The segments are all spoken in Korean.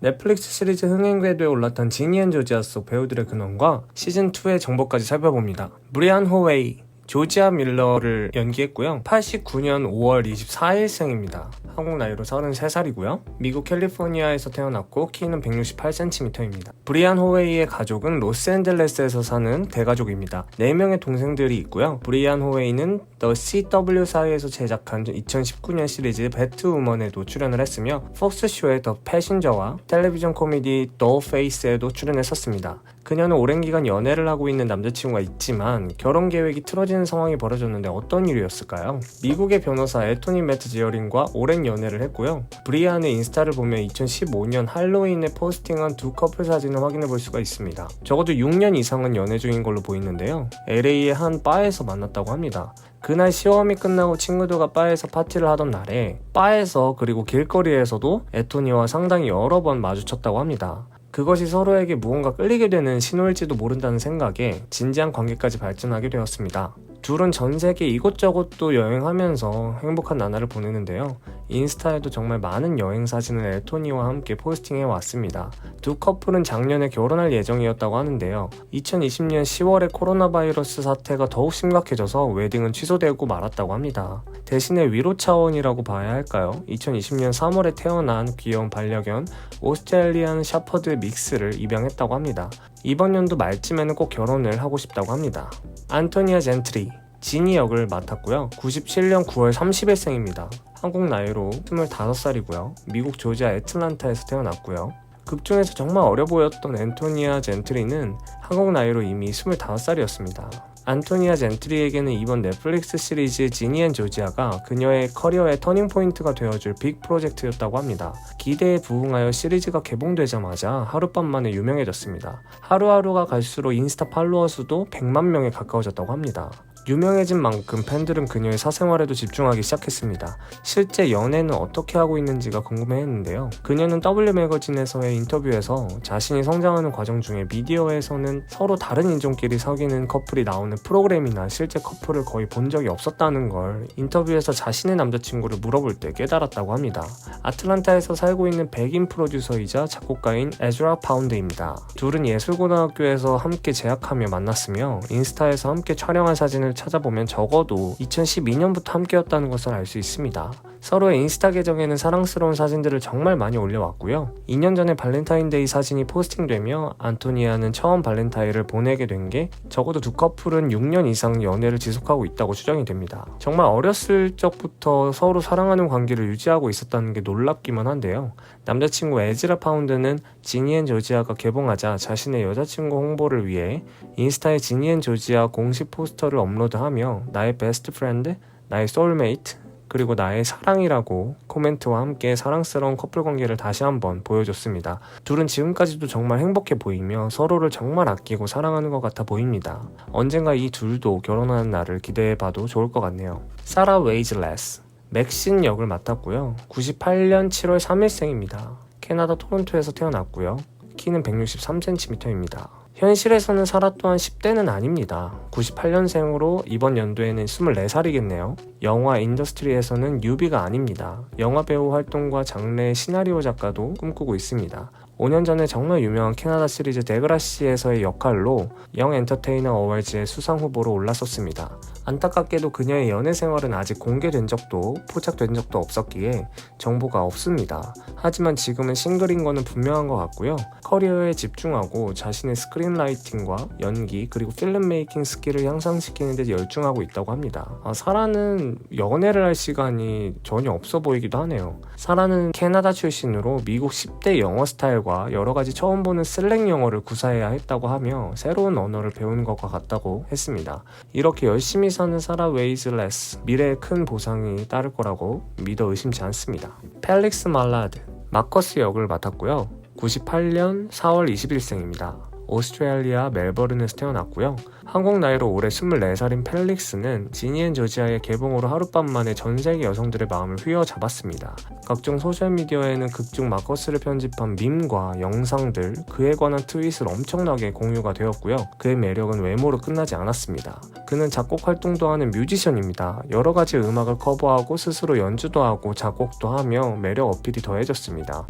넷플릭스 시리즈 흥행 궤도에 올랐던 지니 앤 조지아 속 배우들의 근황과 시즌2의 정보까지 살펴봅니다. 브리안 호웨이, 조지아 밀러를 연기했고요. 89년 5월 24일생입니다. 한국 나이로 33살이고요. 미국 캘리포니아에서 태어났고 키는 168cm입니다. 브리안 호웨이의 가족은 로스앤젤레스에서 사는 대가족입니다. 4명의 동생들이 있고요. 브리안 호웨이는 The CW사에서 제작한 2019년 시리즈 배트우먼에도 출연을 했으며 폭스쇼의 더 패신저와 텔레비전 코미디 더 페이스에도 출연했었습니다. 그녀는 오랜 기간 연애를 하고 있는 남자친구가 있지만 결혼 계획이 틀어지는 상황이 벌어졌는데 어떤 일이었을까요? 미국의 변호사 애토니 매트 지어링과 오랜 연애를 했고요. 브리안의 인스타를 보면 2015년 할로윈에 포스팅한 두 커플 사진을 확인해 볼 수가 있습니다. 적어도 6년 이상은 연애 중인 걸로 보이는데요. LA의 한 바에서 만났다고 합니다. 그날 시험이 끝나고 친구들과 바에서 파티를 하던 날에 바에서 그리고 길거리에서도 애토니와 상당히 여러 번 마주쳤다고 합니다. 그것이 서로에게 무언가 끌리게 되는 신호일지도 모른다는 생각에 진지한 관계까지 발전하게 되었습니다. 둘은 전 세계 이곳저곳 또 여행하면서 행복한 나날을 보내는데요. 인스타에도 정말 많은 여행 사진을 애토니와 함께 포스팅해 왔습니다. 두 커플은 작년에 결혼할 예정이었다고 하는데요. 2020년 10월에 코로나 바이러스 사태가 더욱 심각해져서 웨딩은 취소되고 말았다고 합니다. 대신에 위로 차원이라고 봐야 할까요? 2020년 3월에 태어난 귀여운 반려견 오스트레일리안 샤퍼드 믹스를 입양했다고 합니다. 이번 연도 말쯤에는 꼭 결혼을 하고 싶다고 합니다. 안토니아 젠트리, 지니 역을 맡았고요. 97년 9월 30일생입니다. 한국 나이로 25살이고요. 미국 조지아 애틀란타에서 태어났고요. 극 중에서 정말 어려 보였던 안토니아 젠트리는 한국 나이로 이미 25살이었습니다. 안토니아 젠트리에게는 이번 넷플릭스 시리즈 지니 앤 조지아가 그녀의 커리어의 터닝포인트가 되어줄 빅 프로젝트였다고 합니다. 기대에 부응하여 시리즈가 개봉되자마자 하룻밤 만에 유명해졌습니다. 하루하루가 갈수록 인스타 팔로워 수도 100만 명에 가까워졌다고 합니다. 유명해진 만큼 팬들은 그녀의 사생활에도 집중하기 시작했습니다. 실제 연애는 어떻게 하고 있는지가 궁금해했는데요. 그녀는 W 매거진에서의 인터뷰에서 자신이 성장하는 과정 중에 미디어에서는 서로 다른 인종끼리 사귀는 커플이 나오는 프로그램이나 실제 커플을 거의 본 적이 없었다는 걸 인터뷰에서 자신의 남자친구를 물어볼 때 깨달았다고 합니다. 아틀란타에서 살고 있는 백인 프로듀서이자 작곡가인 에즈라 파운드입니다. 둘은 예술고등학교에서 함께 재학하며 만났으며 인스타에서 함께 촬영한 사진을 찾아보면 적어도 2012년부터 함께였다는 것을 알 수 있습니다. 서로의 인스타 계정에는 사랑스러운 사진들을 정말 많이 올려왔고요. 2년 전에 발렌타인데이 사진이 포스팅되며 안토니아는 처음 발렌타인을 보내게 된 게 적어도 두 커플은 6년 이상 연애를 지속하고 있다고 추정이 됩니다. 정말 어렸을 적부터 서로 사랑하는 관계를 유지하고 있었다는 게 놀랍기만 한데요. 남자친구 에즈라 파운드는 지니 앤 조지아가 개봉하자 자신의 여자친구 홍보를 위해 인스타에 지니 앤 조지아 공식 포스터를 업로드하며 나의 베스트 프렌드, 나의 소울메이트, 그리고 나의 사랑이라고 코멘트와 함께 사랑스러운 커플 관계를 다시 한번 보여줬습니다. 둘은 지금까지도 정말 행복해 보이며 서로를 정말 아끼고 사랑하는 것 같아 보입니다. 언젠가 이 둘도 결혼하는 날을 기대해봐도 좋을 것 같네요. 사라 웨이즐레스, 맥신 역을 맡았고요. 98년 7월 3일생입니다. 캐나다 토론토에서 태어났고요. 키는 163cm입니다. 현실에서는 사라 또한 10대는 아닙니다. 98년생으로 이번 연도에는 24살이겠네요. 영화 인더스트리에서는 뉴비가 아닙니다. 영화배우 활동과 장르의 시나리오 작가도 꿈꾸고 있습니다. 5년 전에 정말 유명한 캐나다 시리즈 데그라시에서의 역할로 영 엔터테이너 어워즈의 수상 후보로 올랐었습니다. 안타깝게도 그녀의 연애 생활은 아직 공개된 적도 포착된 적도 없었기에 정보가 없습니다. 하지만 지금은 싱글인 거는 분명한 것 같고요. 커리어에 집중하고 자신의 스크린라이팅과 연기 그리고 필름 메이킹 스킬을 향상시키는 데 열중하고 있다고 합니다. 사라는 연애를 할 시간이 전혀 없어 보이기도 하네요. 사라는 캐나다 출신으로 미국 10대 영어 스타일과 여러가지 처음 보는 슬랭 영어를 구사해야 했다고 하며 새로운 언어를 배우는 것과 같다고 했습니다. 이렇게 열심히 사는 사라 웨이즐레스, 미래에 큰 보상이 따를 거라고 믿어 의심치 않습니다. 펠릭스 말라드, 마커스 역을 맡았고요. 98년 4월 20일생입니다. 오스트레일리아 멜버른에서 태어났고요. 한국 나이로 올해 24살인 펠릭스는 지니 앤 조지아의 개봉으로 하룻밤 만에 전 세계 여성들의 마음을 휘어잡았습니다. 각종 소셜미디어에는 극중 마커스를 편집한 밈과 영상들, 그에 관한 트윗을 엄청나게 공유가 되었고요. 그의 매력은 외모로 끝나지 않았습니다. 그는 작곡 활동도 하는 뮤지션입니다. 여러 가지 음악을 커버하고 스스로 연주도 하고 작곡도 하며 매력 어필이 더해졌습니다.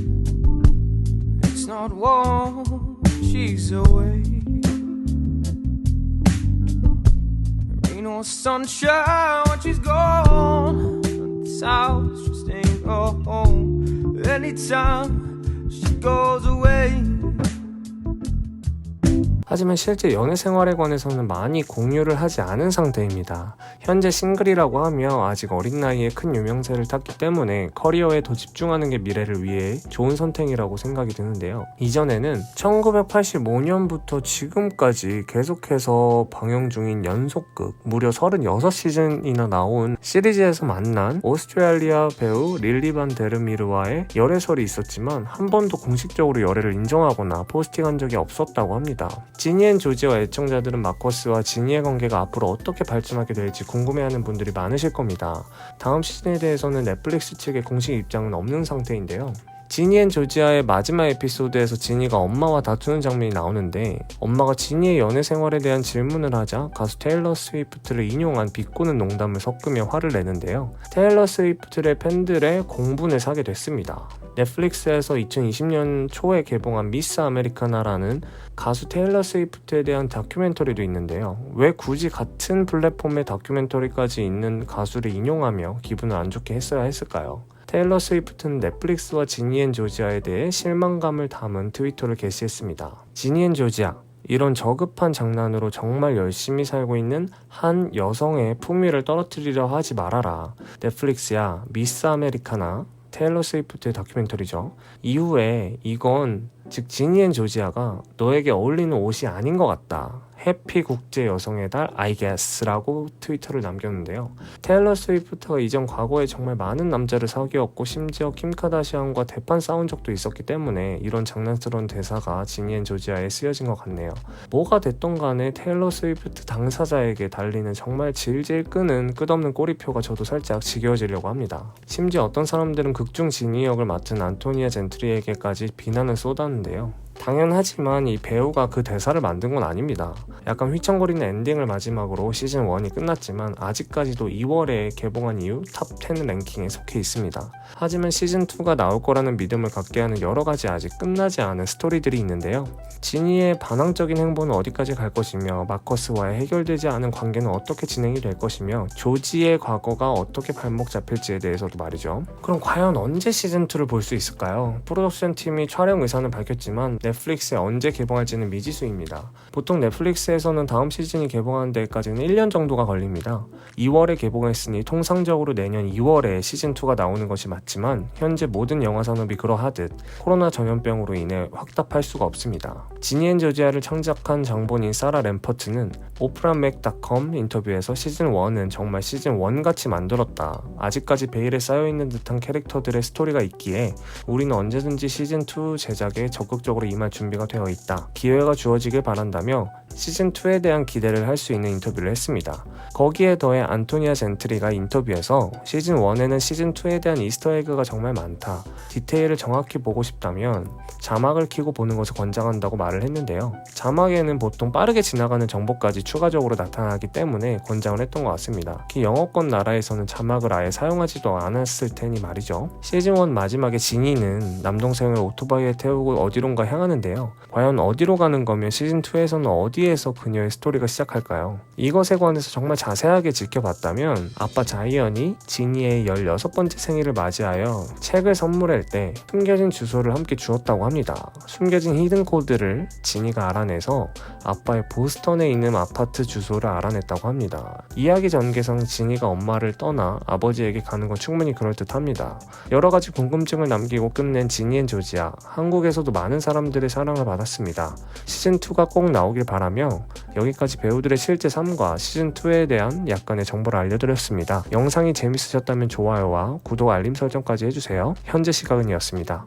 not warm, she's away. There ain't no sunshine when she's gone. This house she's staying home. Anytime she goes away. 하지만 실제 연애 생활에 관해서는 많이 공유를 하지 않은 상태입니다. 현재 싱글이라고 하며 아직 어린 나이에 큰 유명세를 탔기 때문에 커리어에 더 집중하는 게 미래를 위해 좋은 선택이라고 생각이 드는데요. 이전에는 1985년부터 지금까지 계속해서 방영 중인 연속극 무려 36시즌이나 나온 시리즈에서 만난 오스트레일리아 배우 릴리 반 데르미르와의 열애설이 있었지만 한 번도 공식적으로 열애를 인정하거나 포스팅한 적이 없었다고 합니다. 지니 앤 조지와 애청자들은 마커스와 지니의 관계가 앞으로 어떻게 발전하게 될지 궁금해하는 분들이 많으실 겁니다. 다음 시즌에 대해서는 넷플릭스 측의 공식 입장은 없는 상태인데요. 지니 앤 조지아의 마지막 에피소드에서 지니가 엄마와 다투는 장면이 나오는데 엄마가 지니의 연애 생활에 대한 질문을 하자 가수 테일러 스위프트를 인용한 비꼬는 농담을 섞으며 화를 내는데요. 테일러 스위프트의 팬들의 공분을 사게 됐습니다. 넷플릭스에서 2020년 초에 개봉한 미스 아메리카나라는 가수 테일러 스위프트에 대한 다큐멘터리도 있는데요. 왜 굳이 같은 플랫폼의 다큐멘터리까지 있는 가수를 인용하며 기분을 안 좋게 했어야 했을까요? 테일러 스위프트는 넷플릭스와 지니 앤 조지아에 대해 실망감을 담은 트위터를 게시했습니다. 지니 앤 조지아, 이런 저급한 장난으로 정말 열심히 살고 있는 한 여성의 품위를 떨어뜨리려 하지 말아라. 넷플릭스야, 미스 아메리카나, 테일러 스위프트의 다큐멘터리죠. 이후에 이건 즉 지니 앤 조지아가 너에게 어울리는 옷이 아닌 것 같다. 해피 국제 여성의 달 I guess 라고 트위터를 남겼는데요. 테일러 스위프트가 이전 과거에 정말 많은 남자를 사귀었고 심지어 킴 카다시안과 대판 싸운 적도 있었기 때문에 이런 장난스러운 대사가 지니 앤 조지아에 쓰여진 것 같네요. 뭐가 됐던 간에 테일러 스위프트 당사자에게 달리는 정말 질질 끄는 끝없는 꼬리표가 저도 살짝 지겨워지려고 합니다. 심지어 어떤 사람들은 극중 지니 역을 맡은 안토니아 젠트리에게까지 비난을 쏟았는데요. 당연하지만 이 배우가 그 대사를 만든 건 아닙니다. 약간 휘청거리는 엔딩을 마지막으로 시즌 1이 끝났지만 아직까지도 2월에 개봉한 이후 탑 10 랭킹에 속해 있습니다. 하지만 시즌 2가 나올 거라는 믿음을 갖게 하는 여러 가지 아직 끝나지 않은 스토리들이 있는데요. 지니의 반항적인 행보는 어디까지 갈 것이며 마커스와의 해결되지 않은 관계는 어떻게 진행이 될 것이며 조지의 과거가 어떻게 발목 잡힐지에 대해서도 말이죠. 그럼 과연 언제 시즌 2를 볼 수 있을까요? 프로덕션 팀이 촬영 의사는 밝혔지만 넷플릭스에 언제 개봉할지는 미지수입니다. 보통 넷플릭스에서는 다음 시즌이 개봉하는 데까지는 1년 정도가 걸립니다. 2월에 개봉했으니 통상적으로 내년 2월에 시즌2가 나오는 것이 맞지만 현재 모든 영화 산업이 그러하듯 코로나 전염병으로 인해 확답할 수가 없습니다. 지니 앤 조지아를 창작한 장본인 사라 램퍼트는 오프라맥.com 인터뷰에서 시즌1은 정말 시즌1같이 만들었다. 아직까지 베일에 쌓여있는 듯한 캐릭터들의 스토리가 있기에 우리는 언제든지 시즌2 제작에 적극적으로 임할 준비가 되어 있다. 기회가 주어지길 바란다며 시즌2에 대한 기대를 할 수 있는 인터뷰를 했습니다. 거기에 더해 안토니아 젠트리가 인터뷰에서 시즌1에는 시즌2에 대한 이스터에그가 정말 많다. 디테일을 정확히 보고 싶다면 자막을 켜고 보는 것을 권장한다고 말을 했는데요. 자막에는 보통 빠르게 지나가는 정보까지 추가적으로 나타나기 때문에 권장을 했던 것 같습니다. 특히 영어권 나라에서는 자막을 아예 사용하지도 않았을 테니 말이죠. 시즌1 마지막에 지니는 남동생을 오토바이에 태우고 어디론가 향하는데요. 과연 어디로 가는 거며 시즌2에서는 어디에서 그녀의 스토리가 시작할까요? 이것에 관해서 정말 자세하게 지켜봤다면 아빠 자이언이 지니의 16번째 생일을 맞이하여 책을 선물할 때 숨겨진 주소를 함께 주었다고 합니다. 숨겨진 히든 코드를 지니가 알아내서 아빠의 보스턴에 있는 아파트 주소를 알아냈다고 합니다. 이야기 전개상 지니가 엄마를 떠나 아버지에게 가는 건 충분히 그럴듯합니다. 여러가지 궁금증을 남기고 끝낸 지니 앤 조지아, 한국에서도 많은 사람들의 사랑을 받았습니다. 시즌2가 꼭 나오길 바라며 여기까지 배우들의 실제 삶과 시즌2에 대한 약간의 정보를 알려드렸습니다. 영상이 재밌으셨다면 좋아요와 구독 알림 설정까지 해주세요. 현재 시각은이었습니다.